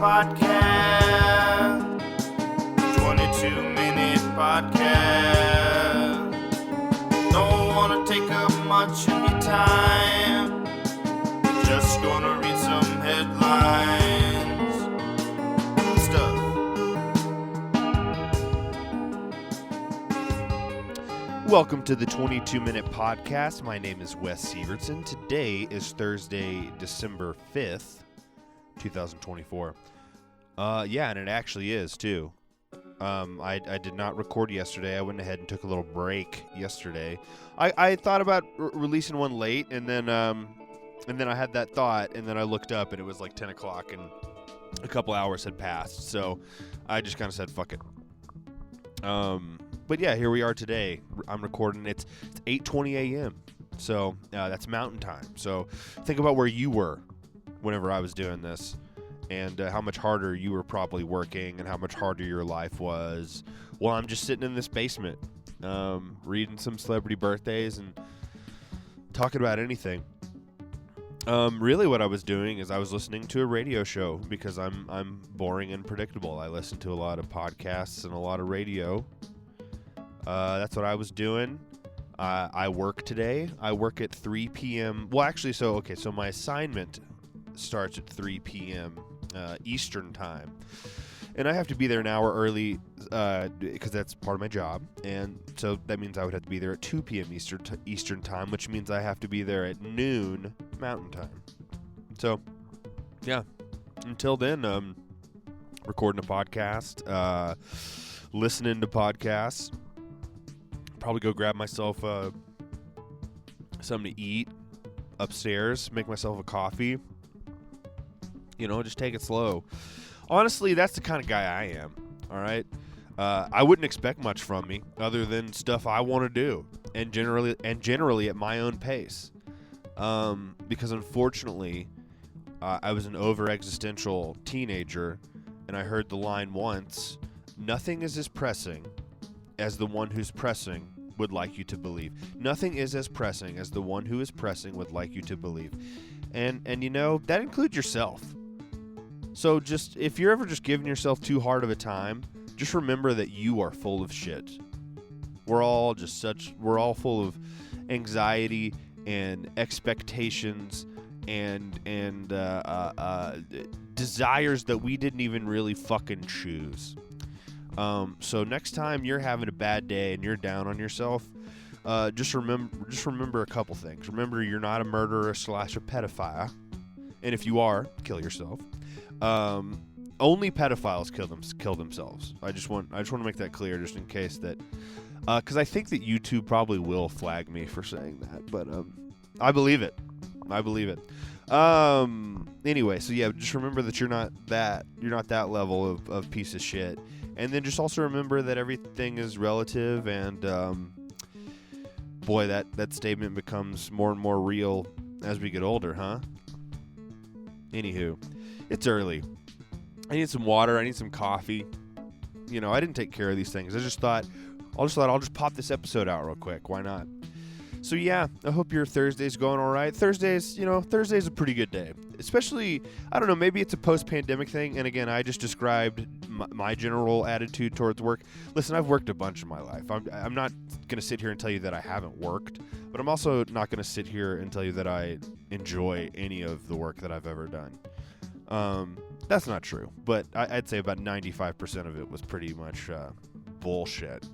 podcast. 22-minute podcast. Don't want to take up much of your time. Just gonna read some headlines. Stuff. Welcome to the 22-minute podcast. My name is Wes Sievertson. Today is Thursday, December 5th, 2024. And it actually is, too. I did not record yesterday. I went ahead and took a little break yesterday. I thought about releasing one late, and then I had that thought, and then I looked up, and it was like 10 o'clock, and a couple hours had passed. So I just kind of said, fuck it. But yeah, here we are today. I'm recording. It's 8:20 a.m. So that's Mountain Time. So think about where you were whenever I was doing this, and how much harder you were probably working, and how much harder your life was. Well, I'm just sitting in this basement, reading some celebrity birthdays and talking about anything. Really, what I was doing is I was listening to a radio show because I'm boring and predictable. I listen to a lot of podcasts and a lot of radio. That's what I was doing. I work today. I work at 3 p.m. Well, actually, so my assignment starts at 3 p.m. Eastern time. And I have to be there an hour early because that's part of my job. And so that means I would have to be there at 2 p.m. Eastern time, which means I have to be there at noon Mountain Time. So, yeah. Until then, recording a podcast, listening to podcasts. Probably go grab myself something to eat upstairs, make myself a coffee. You know, just take it slow. Honestly, that's the kind of guy I am, all right? I wouldn't expect much from me other than stuff I want to do, and generally at my own pace. Because unfortunately, I was an over-existential teenager, and I heard the line once, nothing is as pressing as the one who's pressing would like you to believe. Nothing is as pressing as the one who is pressing would like you to believe. And you know, that includes yourself. So just, if you're ever just giving yourself too hard of a time, just remember that you are full of shit. We're all full of anxiety and expectations and desires that we didn't even really fucking choose. So next time you're having a bad day and you're down on yourself, just remember a couple things. Remember, you're not a murderer / a pedophile, and if you are, kill yourself. Only pedophiles kill themselves. I just want to make that clear, just in case that, because I think that YouTube probably will flag me for saying that, but I believe it. Anyway, so yeah, just remember that you're not that level of piece of shit. And then just also remember that everything is relative, and boy, that statement becomes more and more real as we get older, huh? Anywho, it's early. I need some water. I need some coffee. You know, I didn't take care of these things. I just thought I'll just pop this episode out real quick. Why not? So yeah, I hope your Thursday's going all right. Thursday's a pretty good day. Especially, I don't know, maybe it's a post-pandemic thing. And again, I just described my general attitude towards work. Listen, I've worked a bunch in my life. I'm not going to sit here and tell you that I haven't worked, but I'm also not going to sit here and tell you that I enjoy any of the work that I've ever done. That's not true, but I'd say about 95% of it was pretty much bullshit.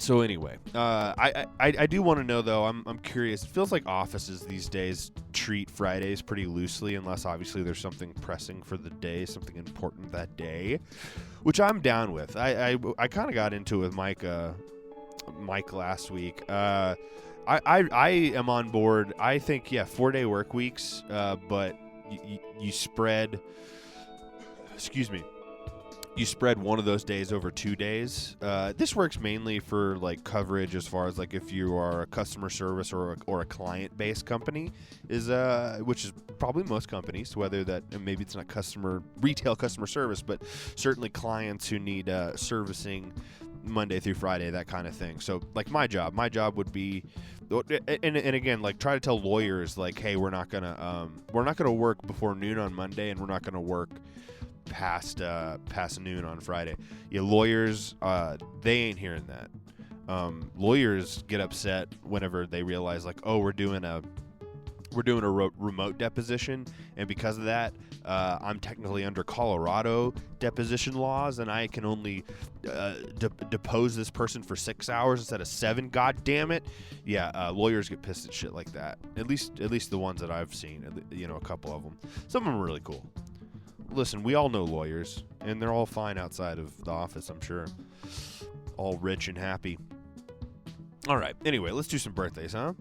So anyway, I do want to know, though, I'm curious. It feels like offices these days treat Fridays pretty loosely, unless obviously there's something pressing for the day, something important that day, which I'm down with. I kind of got into it with Mike last week. I am on board. I think, 4-day work weeks, but you spread, you spread one of those days over 2 days. This works mainly for like coverage as far as like if you are a customer service or a client-based company, which is probably most companies, whether that, and maybe it's not retail customer service, but certainly clients who need servicing Monday through Friday, that kind of thing. So like my job would be, and again, like try to tell lawyers like, hey, we're not gonna work before noon on Monday, and we're not gonna work past noon on Friday. Yeah, lawyers, they ain't hearing that. Lawyers get upset whenever they realize like, oh, we're doing a remote deposition, and because of that, I'm technically under Colorado deposition laws, and I can only depose this person for 6 hours instead of 7. God damn it! Yeah, lawyers get pissed at shit like that. At least the ones that I've seen. A couple of them. Some of them are really cool. Listen, we all know lawyers, and they're all fine outside of the office, I'm sure. All rich and happy. All right. Anyway, let's do some birthdays, huh?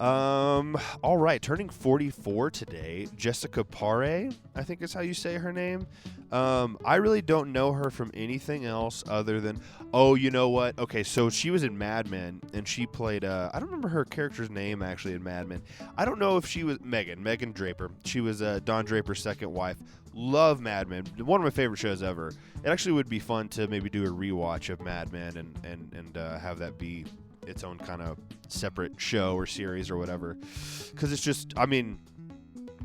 All right, turning 44 today, Jessica Paré, I think is how you say her name. I really don't know her from anything else other than, oh, you know what? Okay, so she was in Mad Men, and she played, I don't remember her character's name actually in Mad Men. I don't know if she was Megan Draper. She was Don Draper's second wife. Love Mad Men. One of my favorite shows ever. It actually would be fun to maybe do a rewatch of Mad Men and have that be its own kind of separate show or series or whatever, because it's just, I mean,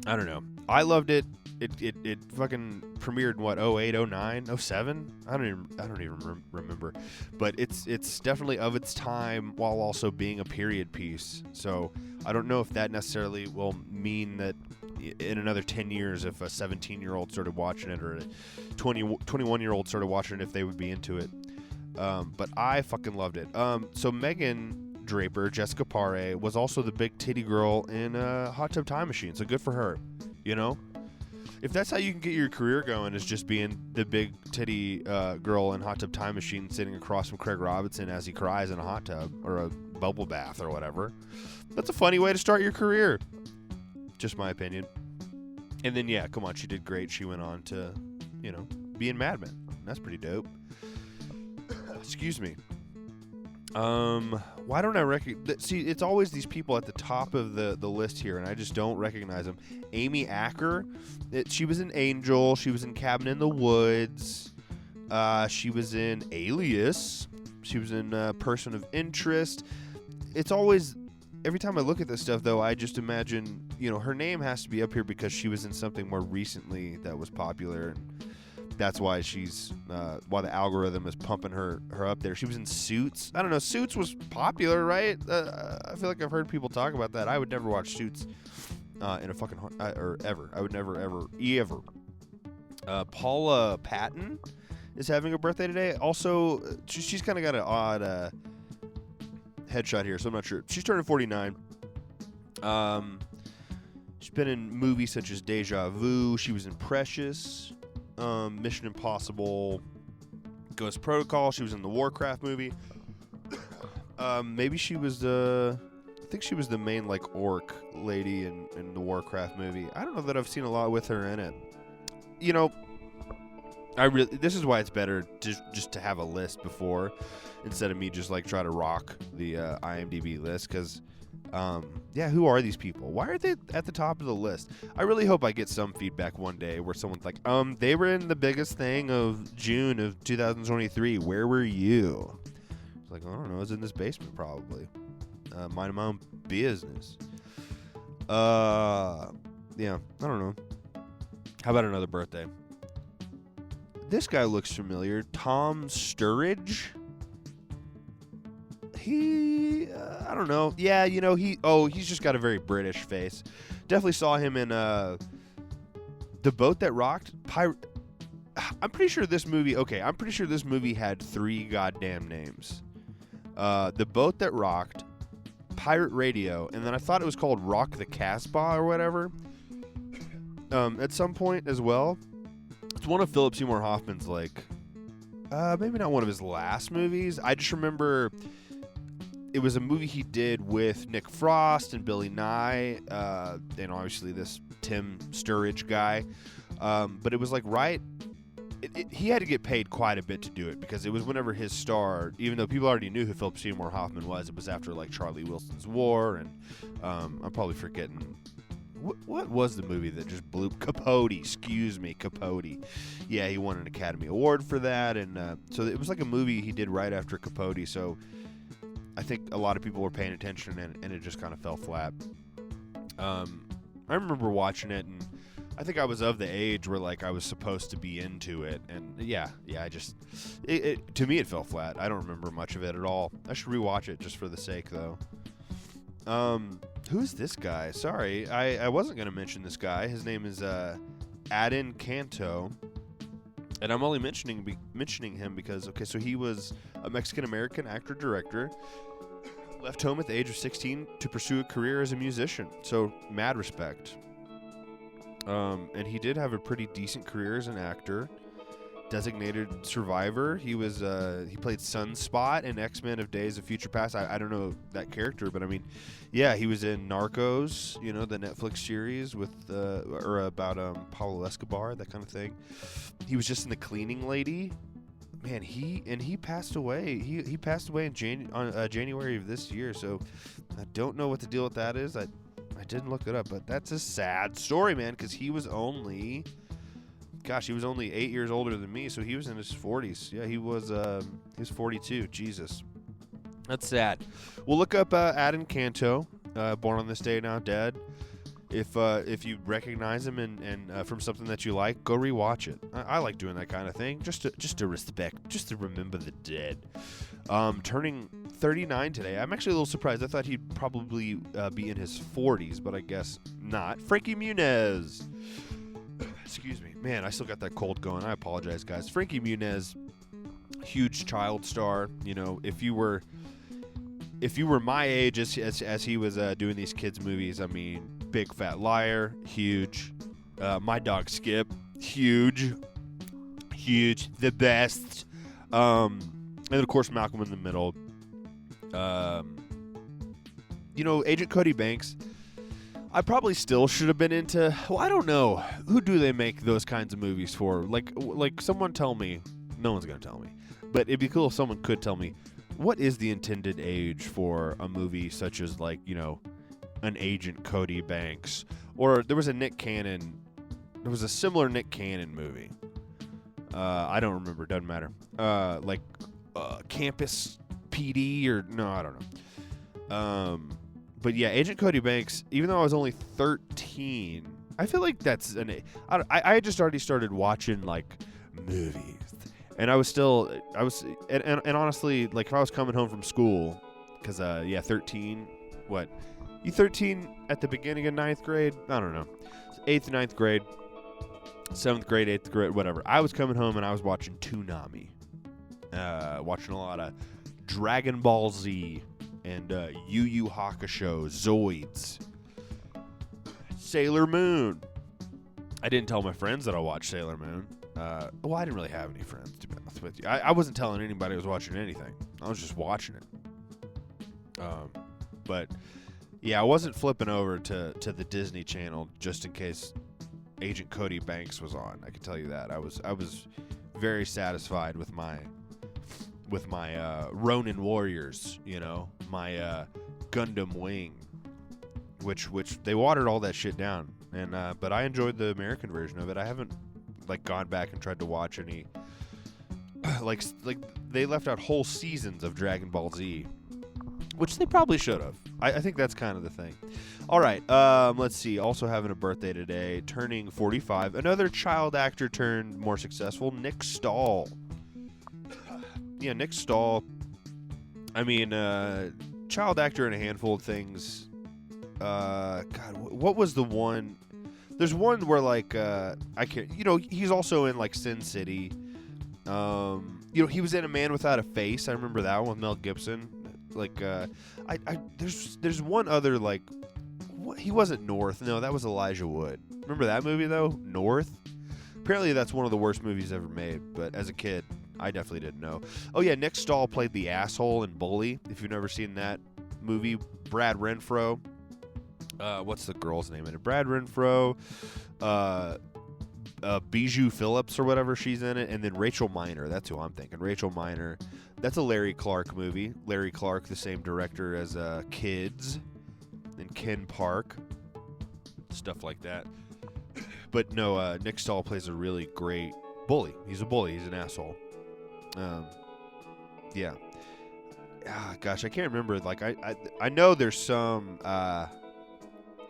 I don't know, I loved it. It fucking premiered in what, 08, 09, 07? I don't even remember, but it's definitely of its time while also being a period piece. So I don't know if that necessarily will mean that in another 10 years, if a 17-year-old started watching it or a 21-year-old started watching it, if they would be into it. But I fucking loved it. So Megan Draper, Jessica Paré, was also the big titty girl in Hot Tub Time Machine. So good for her. You know, if that's how you can get your career going, is just being the big titty girl in Hot Tub Time Machine, sitting across from Craig Robinson as he cries in a hot tub or a bubble bath or whatever. That's a funny way to start your career. Just my opinion. And then yeah, come on, she did great. She went on to, be in Mad Men. That's pretty dope. Excuse me. Why don't I recognize? See, it's always these people at the top of the list here, and I just don't recognize them. Amy Acker, she was in Angel. She was in Cabin in the Woods. She was in Alias. She was in Person of Interest. It's always, every time I look at this stuff, though, I just imagine, her name has to be up here because she was in something more recently that was popular. And that's why why the algorithm is pumping her up there. She was in Suits. I don't know. Suits was popular, right? I feel like I've heard people talk about that. I would never watch Suits in a fucking or ever. I would never ever. Paula Patton is having a birthday today. Also, she's kind of got an odd headshot here, so I'm not sure. She's turning 49. She's been in movies such as Deja Vu. She was in Precious. Mission Impossible, Ghost Protocol. She was in the Warcraft movie. Maybe she was I think she was the main orc lady in the Warcraft movie. I don't know that I've seen a lot with her in it. This is why it's better just to have a list before, instead of me just try to rock the IMDb list, because who are these people? Why are they at the top of the list? I really hope I get some feedback one day where someone's like, they were in the biggest thing of June of 2023. Where were you? It's like, I don't know. I was in this basement probably. Minding my own business. I don't know. How about another birthday? This guy looks familiar. Tom Sturridge. I don't know. Yeah, he's just got a very British face. Definitely saw him in The Boat That Rocked. I'm pretty sure this movie had 3 goddamn names. The Boat That Rocked, Pirate Radio, and then I thought it was called Rock the Casbah or whatever. At some point as well. It's one of Philip Seymour Hoffman's maybe not one of his last movies. I just remember it was a movie he did with Nick Frost and Billy Nye, and obviously this Tim Sturridge guy. But it was he had to get paid quite a bit to do it, because it was whenever his star, even though people already knew who Philip Seymour Hoffman was, it was after Charlie Wilson's War, and I'm probably forgetting What was the movie that just blew? Capote, excuse me, Capote. Yeah, he won an Academy Award for that, and so it was like a movie he did right after Capote. So I think a lot of people were paying attention, and it just kind of fell flat. I remember watching it, and I think I was of the age where like I was supposed to be into it, and I just to me it fell flat. I don't remember much of it at all. I should rewatch it just for the sake, though. Who's this guy? Sorry, I wasn't gonna mention this guy. His name is Adin Canto, and I'm only mentioning him because so he was a Mexican American actor director. Left home at the age of 16 to pursue a career as a musician. So mad respect. And he did have a pretty decent career as an actor. Designated survivor. He was he played Sunspot in X-Men of Days of Future Past. I don't know that character, but I mean, yeah, he was in Narcos, the Netflix series with or about Pablo Escobar, that kind of thing. He was just in The Cleaning Lady. Man, he passed away. He passed away in January of this year. So I don't know what the deal with that is. I didn't look it up, but that's a sad story, man, because he was only 8 years older than me, so he was in his 40s. Yeah, he was 42. Jesus. That's sad. We'll look up Adin Canto, Born on This Day Now Dead. If you recognize him and from something that you like, go rewatch it. I like doing that kind of thing, just to respect, just to remember the dead. Turning 39 today. I'm actually a little surprised. I thought he'd probably be in his 40s, but I guess not. Frankie Muniz. Excuse me. Man, I still got that cold going. I apologize, guys. Frankie Muniz, huge child star. If you were my age as he was doing these kids movies, I mean, Big Fat Liar, huge. My Dog Skip, huge, the best. And of course Malcolm in the Middle. Agent Cody Banks, I probably still should have been into. Well, I don't know. Who do they make those kinds of movies for? Like someone tell me. No one's gonna tell me. But it'd be cool if someone could tell me, what is the intended age for a movie such as an Agent Cody Banks? Or there was a similar Nick Cannon movie. I don't remember. Doesn't matter. Campus PD or no, I don't know. But yeah, Agent Cody Banks. Even though I was only 13, I feel like that's I had just already started watching movies, and I was honestly, if I was coming home from school, because 13. What? You 13 at the beginning of 9th grade? I don't know. 8th, 9th grade, 7th grade, 8th grade, whatever. I was coming home and I was watching Toonami. Watching a lot of Dragon Ball Z and Yu Yu Hakusho, Zoids, Sailor Moon. I didn't tell my friends that I watched Sailor Moon. I didn't really have any friends, to be honest with you. I wasn't telling anybody I was watching anything. I was just watching it. But yeah, I wasn't flipping over to the Disney Channel just in case Agent Cody Banks was on. I can tell you that. I was very satisfied with my Ronin Warriors, my Gundam Wing, which they watered all that shit down, and but I enjoyed the American version of it. I haven't gone back and tried to watch any like they left out whole seasons of Dragon Ball Z, which they probably should have. I think that's kind of the thing. All right, let's see. Also having a birthday today, turning 45. Another child actor turned more successful, Nick Stahl. Yeah, Nick Stahl. I mean, child actor in a handful of things. God, what was the one? There's one where I can't. He's also in Sin City. He was in A Man Without a Face. I remember that one with Mel Gibson. There's one other he wasn't North. No, that was Elijah Wood. Remember that movie though? North. Apparently that's one of the worst movies ever made. But as a kid, I definitely didn't know. Oh yeah, Nick Stahl played the asshole in Bully. If you've never seen that movie, Brad Renfro. What's the girl's name in it? Brad Renfro. Bijou Phillips or whatever, she's in it, and then Rachel Miner. That's who I'm thinking. Rachel Miner. That's a Larry Clark movie. Larry Clark, the same director as Kids and Ken Park. stuff like that. But no, Nick Stahl plays a really great bully. He's a bully. He's an asshole. Yeah. Gosh, I can't remember. Like, I know there's some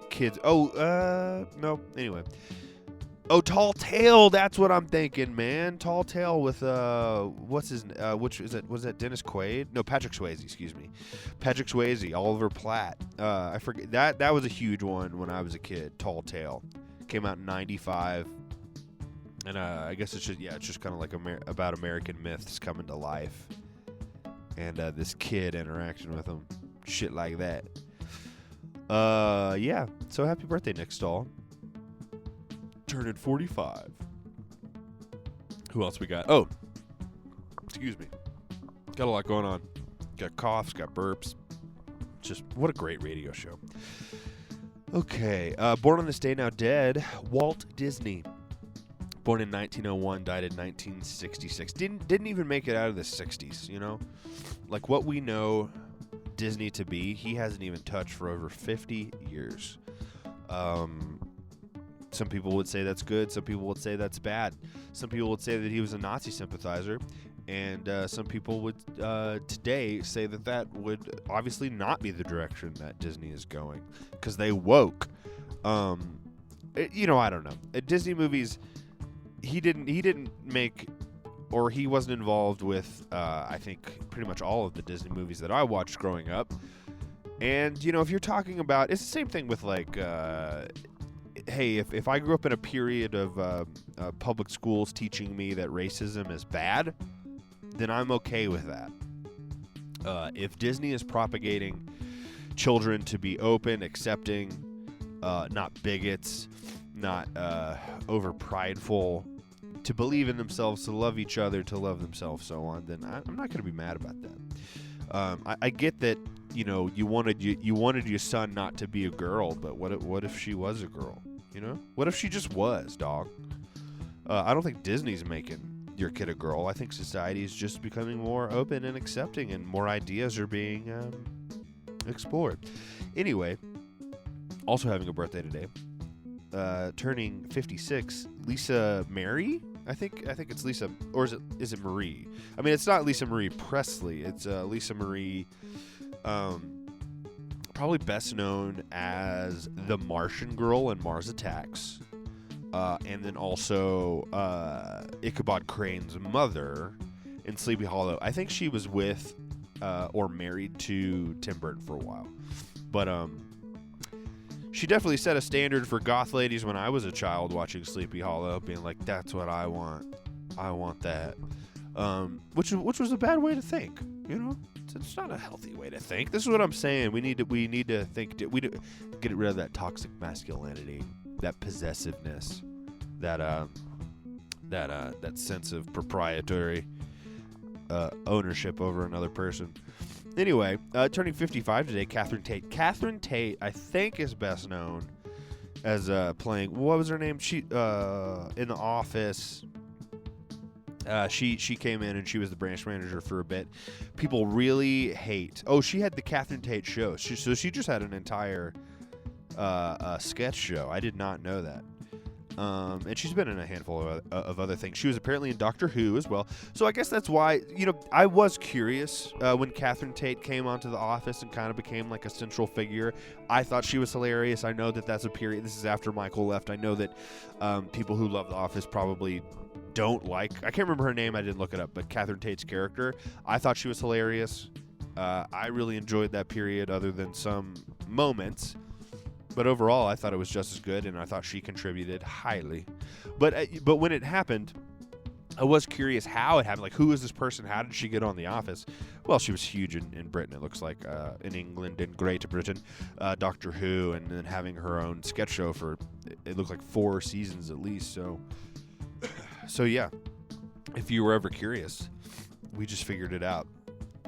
kids. Oh, no. Anyway. Oh, Tall Tale. That's what I'm thinking, man. Tall Tale with what's his? Which is it? Was that Dennis Quaid? No, Patrick Swayze. Excuse me. Patrick Swayze. Oliver Platt. I forget that. That was a huge one when I was a kid. Tall Tale came out in '95, and I guess it's just kind of like about American myths coming to life, and this kid interacting with them, shit like that. Yeah. So happy birthday, Nick Stahl. Turning 45. Who else we got? Oh, excuse me. Got a lot going on. Got coughs, got burps. Just what a great radio show. Okay, born on this day, now dead, Walt Disney. Born in 1901, died in 1966. Didn't even make it out of the 60s, you know? Like what we know Disney to be, he hasn't even touched for over 50 years. Some people would say that's good. Some people would say that's bad. Some people would say that he was a Nazi sympathizer. And some people would today say that would obviously not be the direction that Disney is going. Because they woke. I don't know. Disney movies, he didn't make, or he wasn't involved with, I think, pretty much all of the Disney movies that I watched growing up. And, if you're talking about, it's the same thing with, like, hey, if I grew up in a period of public schools teaching me that racism is bad, then I'm okay with that. If Disney is propagating children to be open, accepting, not bigots, not over prideful, to believe in themselves, to love each other, to love themselves, so on, then I'm not going to be mad about that. I get that, you wanted your son not to be a girl, but what if she was a girl? What if she just was, dog? I don't think Disney's making your kid a girl. I think society is just becoming more open and accepting, and more ideas are being explored. Anyway, also having a birthday today, turning 56, Lisa Marie. I think it's Lisa, or is it Marie? I mean, it's not Lisa Marie Presley. It's Lisa Marie. Probably best known as the Martian Girl in Mars Attacks, and then also Ichabod Crane's mother in Sleepy Hollow. I think she was with or married to Tim Burton for a while, but she definitely set a standard for goth ladies when I was a child watching Sleepy Hollow, being like, "That's what I want. I want that," which was a bad way to think, It's not a healthy way to think. This is what I'm saying. We need to think. Get rid of that toxic masculinity, that possessiveness, that sense of proprietary ownership over another person. Anyway, turning 55 today, Catherine Tate. Catherine Tate, I think, is best known as playing. What was her name? She in The Office. She came in and she was the branch manager for a bit. People really hate. Oh, she had the Catherine Tate show. So she just had an entire sketch show. I did not know that. And she's been in a handful of other things. She was apparently in Doctor Who as well. So I guess that's why, I was curious when Catherine Tate came onto The Office and kind of became like a central figure. I thought she was hilarious. I know that that's a period. This is after Michael left. I know that people who love The Office probably don't like. I can't remember her name. I didn't look it up. But Catherine Tate's character, I thought she was hilarious. I really enjoyed that period, other than some moments. But overall, I thought it was just as good, and I thought she contributed highly. But when it happened, I was curious how it happened. Like, who is this person? How did she get on The Office? Well, she was huge in Britain, it looks like, in England and Great Britain, Doctor Who, and then having her own sketch show for, it looked like 4 seasons at least. So yeah, if you were ever curious, we just figured it out.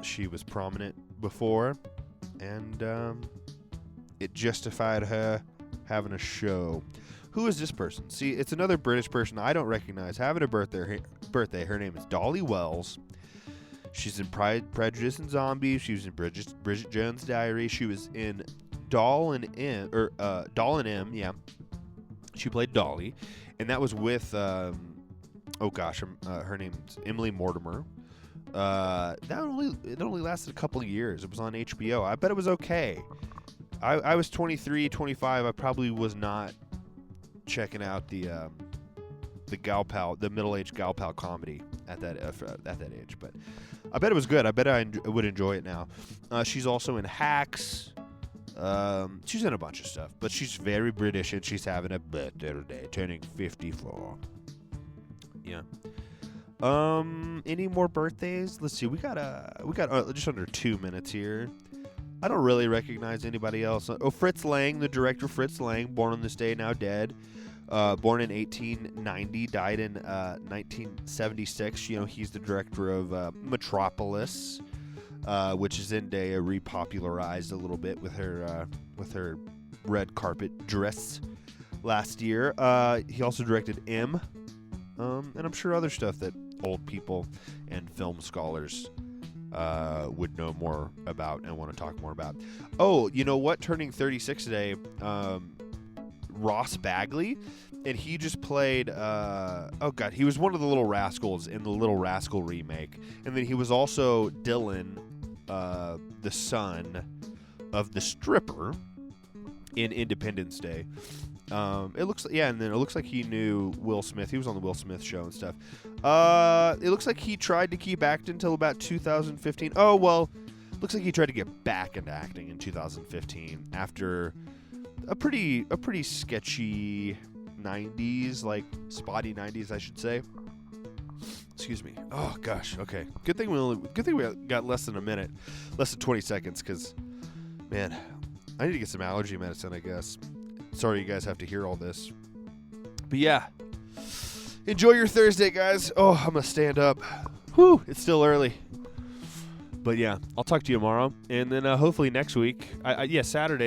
She was prominent before, and it justified her having a show. Who is this person? See, it's another British person I don't recognize having a birthday. Her name is Dolly Wells. She's in Pride, Prejudice, and Zombies. She was in Bridget Jones' Diary. She was in Doll and M, yeah. She played Dolly, and that was with her name's Emily Mortimer. It only lasted a couple of years. It was on HBO. I bet it was okay. I was 23, 25. I probably was not checking out the middle-aged gal pal comedy at that age, but I bet it was good. I bet I would enjoy it now. She's also in Hacks. She's in a bunch of stuff, but she's very British and she's having a birthday today, turning 54. Yeah. Any more birthdays? Let's see. We got just under 2 minutes here. I don't really recognize anybody else. Fritz Lang, the director Fritz Lang, born on this day, now dead. Born in 1890, died in 1976. You know, he's the director of Metropolis, which Zendaya repopularized a little bit with her red carpet dress last year. He also directed M, and I'm sure other stuff that old people and film scholars would know more about and want to talk more about. Oh, you know what? Turning 36 today, Ross Bagley, and he just played he was one of the Little Rascals in the Little Rascal remake, and then he was also Dylan, the son of the stripper in Independence Day. It looks like he knew Will Smith. He was on the Will Smith show and stuff. It looks like he tried to keep acting until about 2015. Oh, well, looks like he tried to get back into acting in 2015 after a pretty sketchy 90s, like spotty 90s, I should say. Excuse me. Oh gosh. Okay. Good thing we got less than a minute, less than 20 seconds, because man, I need to get some allergy medicine, I guess. Sorry you guys have to hear all this. But yeah, enjoy your Thursday, guys. Oh, I'm going to stand up. Whew, it's still early. But yeah, I'll talk to you tomorrow. And then hopefully next week, Saturday.